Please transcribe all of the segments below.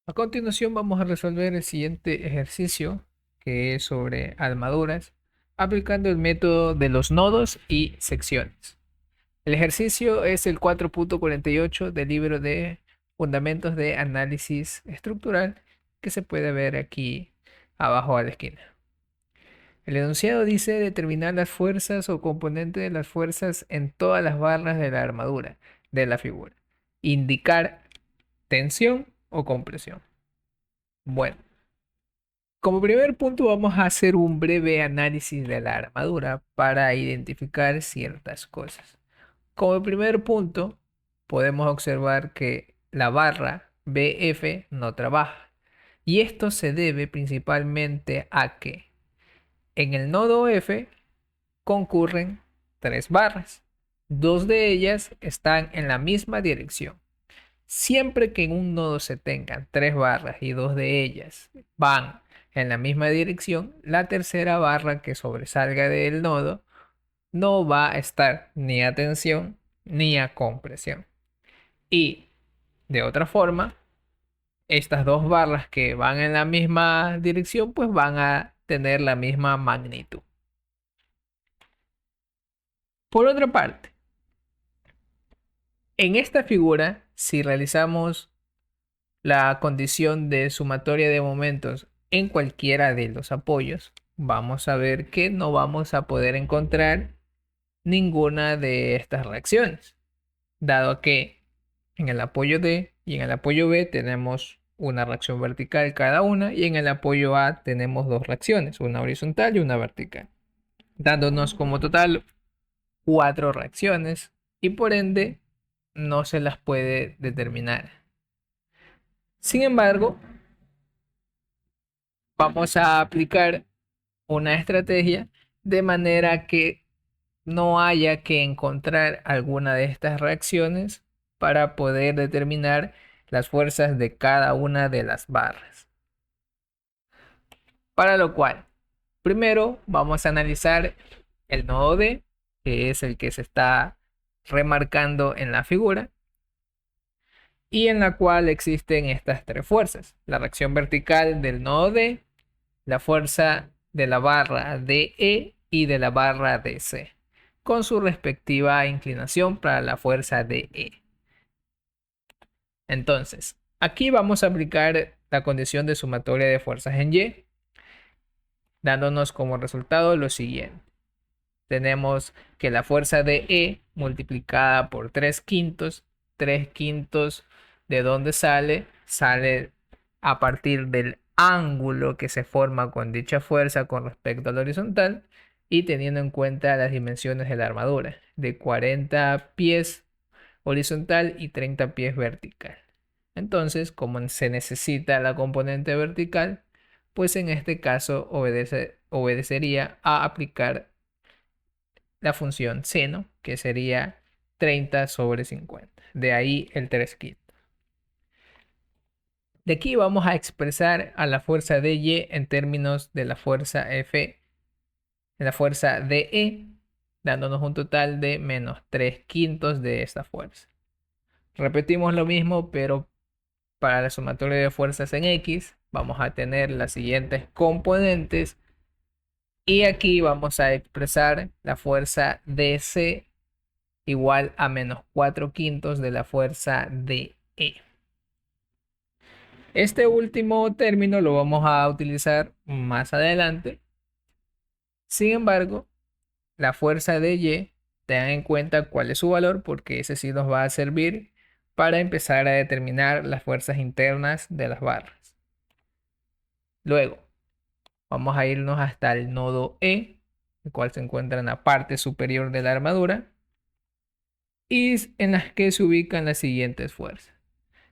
A continuación vamos a resolver el siguiente ejercicio, que es sobre armaduras, aplicando el método de los nodos y secciones. El ejercicio es el 4.48 del libro de Fundamentos de Análisis Estructural, que se puede ver aquí abajo a la esquina. El enunciado dice determinar las fuerzas o componentes de las fuerzas en todas las barras de la armadura de la figura. Indicar tensión o compresión. Bueno, como primer punto vamos a hacer un breve análisis de la armadura para identificar ciertas cosas. Como primer punto, podemos observar que la barra BF no trabaja. Y esto se debe principalmente a que en el nodo F concurren tres barras. Dos de ellas están en la misma dirección. Siempre que en un nodo se tengan tres barras y dos de ellas van en la misma dirección, la tercera barra que sobresalga del nodo no va a estar ni a tensión ni a compresión. Y de otra forma, estas dos barras que van en la misma dirección pues van a tener la misma magnitud. Por otra parte, en esta figura, si realizamos la condición de sumatoria de momentos en cualquiera de los apoyos, vamos a ver que no vamos a poder encontrar ninguna de estas reacciones, dado que en el apoyo D y en el apoyo B tenemos una reacción vertical cada una y en el apoyo A tenemos dos reacciones, una horizontal y una vertical, dándonos como total cuatro reacciones y por ende no se las puede determinar. Sin embargo, vamos a aplicar una estrategia de manera que no haya que encontrar alguna de estas reacciones para poder determinar las fuerzas de cada una de las barras. Para lo cual, primero vamos a analizar el nodo D, que es el que se está remarcando en la figura, y en la cual existen estas tres fuerzas: la reacción vertical del nodo D, la fuerza de la barra DE y de la barra DC, con su respectiva inclinación para la fuerza DE. Entonces, aquí vamos a aplicar la condición de sumatoria de fuerzas en Y, dándonos como resultado lo siguiente. Tenemos que la fuerza de E multiplicada por 3/5, 3/5 de donde sale a partir del ángulo que se forma con dicha fuerza con respecto a la horizontal y teniendo en cuenta las dimensiones de la armadura, de 40 pies horizontal y 30 pies vertical. Entonces, como se necesita la componente vertical, pues en este caso obedecería a aplicar la función seno, que sería 30/50. De ahí el 3/5. De aquí vamos a expresar a la fuerza dy en términos de la fuerza F, de la fuerza de, dándonos un total de menos 3/5 de esta fuerza. Repetimos lo mismo, pero para la sumatoria de fuerzas en X, vamos a tener las siguientes componentes. Y aquí vamos a expresar la fuerza DC igual a menos 4/5 de la fuerza de E. Este último término lo vamos a utilizar más adelante. Sin embargo, la fuerza de Y, tengan en cuenta cuál es su valor, porque ese sí nos va a servir para empezar a determinar las fuerzas internas de las barras. Luego, vamos a irnos hasta el nodo E, el cual se encuentra en la parte superior de la armadura, y en las que se ubican las siguientes fuerzas.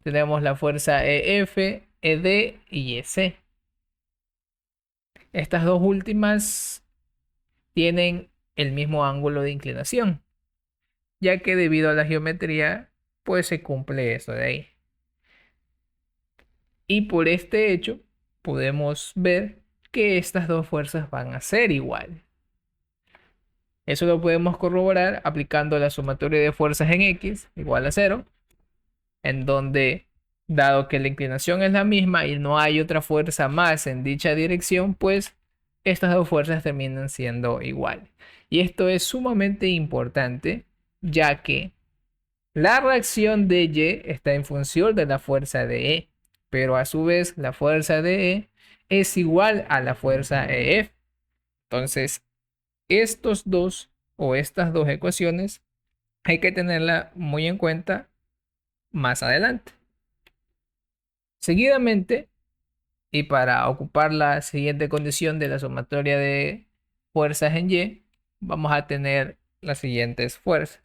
Tenemos la fuerza EF, ED y EC. Estas dos últimas tienen el mismo ángulo de inclinación, ya que debido a la geometría, pues se cumple eso de ahí. Y por este hecho, podemos ver que estas dos fuerzas van a ser iguales. Eso lo podemos corroborar aplicando la sumatoria de fuerzas en X igual a 0, en donde Dado que la inclinación es la misma y no hay otra fuerza más en dicha dirección, pues estas dos fuerzas terminan siendo iguales. Y esto es sumamente importante, ya que la reacción de Y está en función de la fuerza de E, pero a su vez la fuerza de E es igual a la fuerza EF. Entonces, estos dos o estas dos ecuaciones hay que tenerla muy en cuenta más adelante. Seguidamente, y para ocupar la siguiente condición de la sumatoria de fuerzas en Y, vamos a tener las siguientes fuerzas.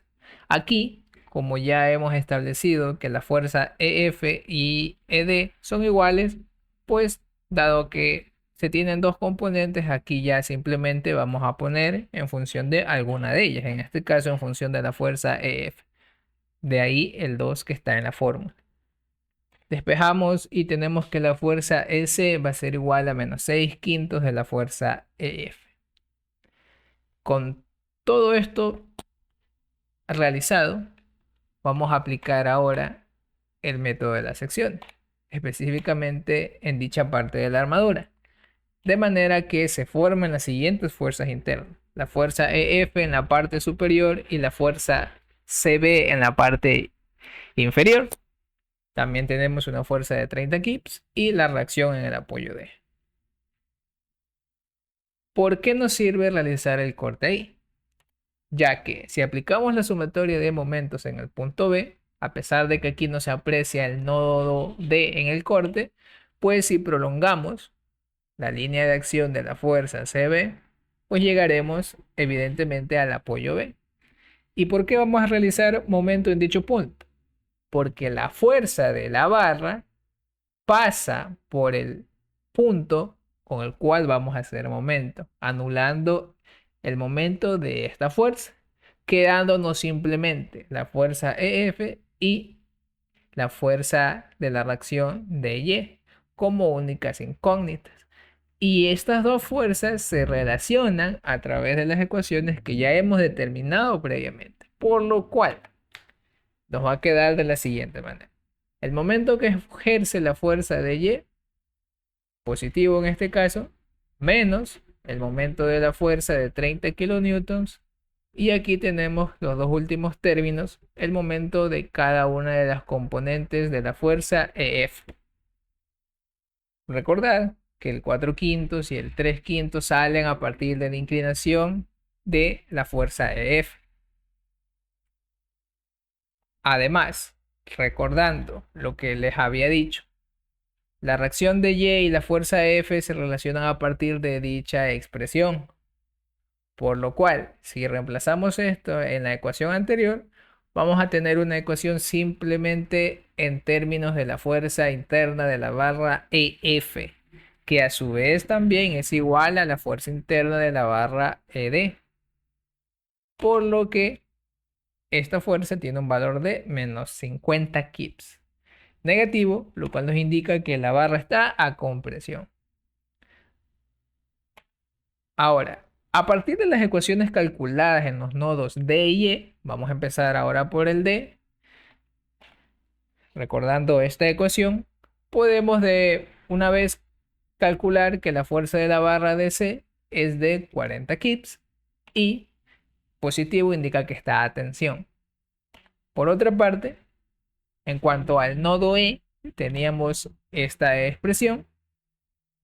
Aquí, como ya hemos establecido que la fuerza EF y ED son iguales, pues dado que se tienen dos componentes, aquí ya simplemente vamos a poner en función de alguna de ellas, en este caso en función de la fuerza EF. De ahí el 2 que está en la fórmula. Despejamos y tenemos que la fuerza S va a ser igual a menos 6 quintos de la fuerza EF. Con todo esto realizado, vamos a aplicar ahora el método de la sección, específicamente en dicha parte de la armadura, de manera que se formen las siguientes fuerzas internas: la fuerza EF en la parte superior y la fuerza CB en la parte inferior. También tenemos una fuerza de 30 kips y la reacción en el apoyo D. ¿Por qué nos sirve realizar el corte ahí? Ya que si aplicamos la sumatoria de momentos en el punto B, a pesar de que aquí no se aprecia el nodo D en el corte, pues si prolongamos la línea de acción de la fuerza CB, pues llegaremos evidentemente al apoyo B. ¿Y por qué vamos a realizar momento en dicho punto? Porque la fuerza de la barra pasa por el punto con el cual vamos a hacer momento, anulando el momento de esta fuerza, quedándonos simplemente la fuerza EF y la fuerza de la reacción de Y como únicas incógnitas. Y estas dos fuerzas se relacionan a través de las ecuaciones que ya hemos determinado previamente, por lo cual nos va a quedar de la siguiente manera: el momento que ejerce la fuerza de Y, positivo en este caso, menos el momento de la fuerza de 30 kilonewtons. Y aquí tenemos los dos últimos términos, el momento de cada una de las componentes de la fuerza EF. Recordad que el 4 quintos y el 3 quintos salen a partir de la inclinación de la fuerza EF. Además, recordando lo que les había dicho, la reacción de Y y la fuerza F se relacionan a partir de dicha expresión. Por lo cual, si reemplazamos esto en la ecuación anterior, vamos a tener una ecuación simplemente en términos de la fuerza interna de la barra EF, que a su vez también es igual a la fuerza interna de la barra ED. Por lo que esta fuerza tiene un valor de menos 50 kips. Negativo, lo cual nos indica que la barra está a compresión. Ahora, a partir de las ecuaciones calculadas en los nodos D y E, vamos a empezar ahora por el D. Recordando esta ecuación, podemos de una vez calcular que la fuerza de la barra DC es de 40 kips y positivo indica que está a tensión. Por otra parte, en cuanto al nodo E, teníamos esta expresión.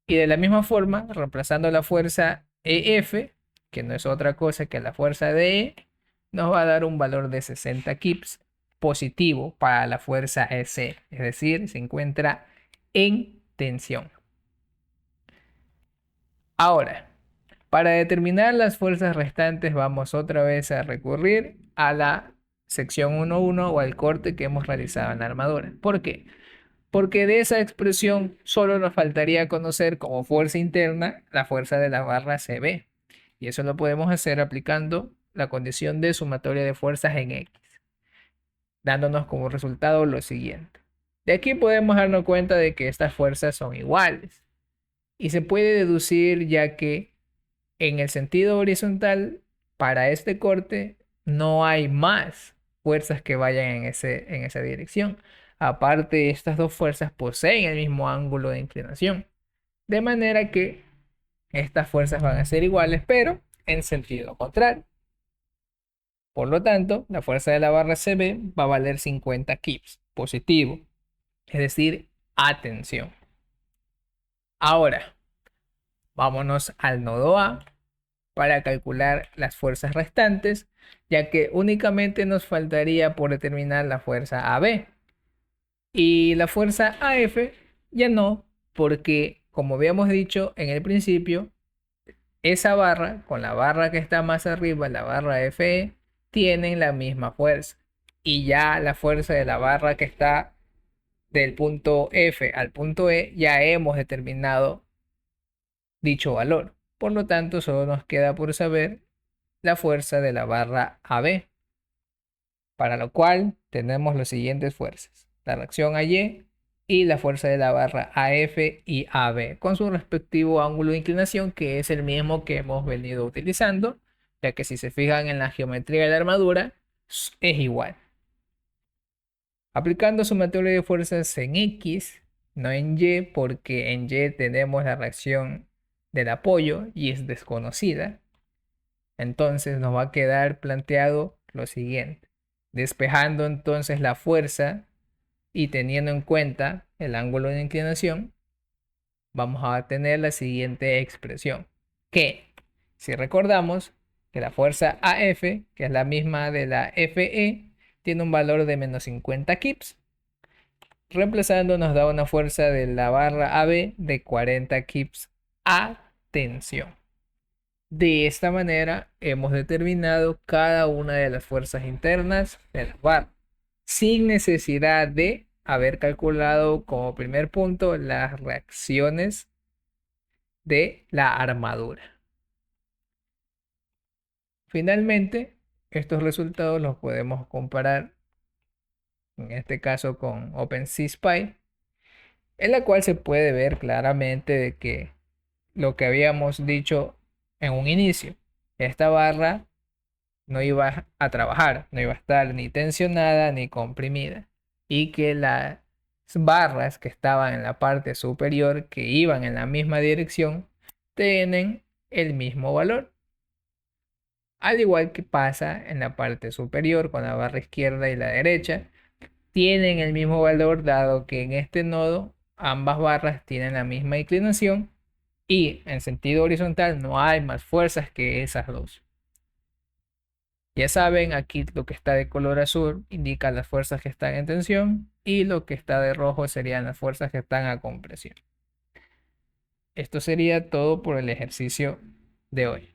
Y de la misma forma, reemplazando la fuerza EF, que no es otra cosa que la fuerza de E, nos va a dar un valor de 60 kips positivo para la fuerza EC, es decir, se encuentra en tensión. Ahora, para determinar las fuerzas restantes, vamos otra vez a recurrir a la sección 1.1 o al corte que hemos realizado en la armadura. ¿Por qué? Porque de esa expresión solo nos faltaría conocer como fuerza interna la fuerza de la barra CB. Y eso lo podemos hacer aplicando la condición de sumatoria de fuerzas en X, dándonos como resultado lo siguiente. De aquí podemos darnos cuenta de que estas fuerzas son iguales. Y se puede deducir ya que en el sentido horizontal, para este corte, no hay más fuerzas que vayan en esa dirección. Aparte, estas dos fuerzas poseen el mismo ángulo de inclinación, de manera que estas fuerzas van a ser iguales, pero en sentido contrario. Por lo tanto, la fuerza de la barra CB va a valer 50 kips, positivo, es decir, atención. Ahora, vámonos al nodo A para calcular las fuerzas restantes, ya que únicamente nos faltaría por determinar la fuerza AB. Y la fuerza AF ya no, porque como habíamos dicho en el principio, esa barra con la barra que está más arriba, la barra FE, tienen la misma fuerza. Y ya la fuerza de la barra que está del punto F al punto E, ya hemos determinado dicho valor. Por lo tanto, solo nos queda por saber la fuerza de la barra AB, para lo cual tenemos las siguientes fuerzas: la reacción AY y la fuerza de la barra AF y AB, con su respectivo ángulo de inclinación, que es el mismo que hemos venido utilizando, ya que si se fijan en la geometría de la armadura, es igual. Aplicando sumatoria de fuerzas en X, no en Y, porque en Y tenemos la reacción del apoyo y es desconocida. Entonces nos va a quedar planteado lo siguiente. Despejando entonces la fuerza y teniendo en cuenta el ángulo de inclinación, vamos a tener la siguiente expresión. Que, si recordamos, que la fuerza AF, que es la misma de la FE, tiene un valor de menos 50 kips. Reemplazando nos da una fuerza de la barra AB de 40 kips a tensión. De esta manera hemos determinado cada una de las fuerzas internas de la barra, sin necesidad de haber calculado como primer punto las reacciones de la armadura. Finalmente, estos resultados los podemos comparar, en este caso con OpenSeaSpy, en la cual se puede ver claramente de que lo que habíamos dicho en un inicio, esta barra no iba a trabajar, no iba a estar ni tensionada ni comprimida, y que las barras que estaban en la parte superior, que iban en la misma dirección, tienen el mismo valor. Al igual que pasa en la parte superior con la barra izquierda y la derecha, tienen el mismo valor, dado que en este nodo ambas barras tienen la misma inclinación y en sentido horizontal no hay más fuerzas que esas dos. Ya saben, aquí lo que está de color azul indica las fuerzas que están en tensión y lo que está de rojo serían las fuerzas que están a compresión. Esto sería todo por el ejercicio de hoy.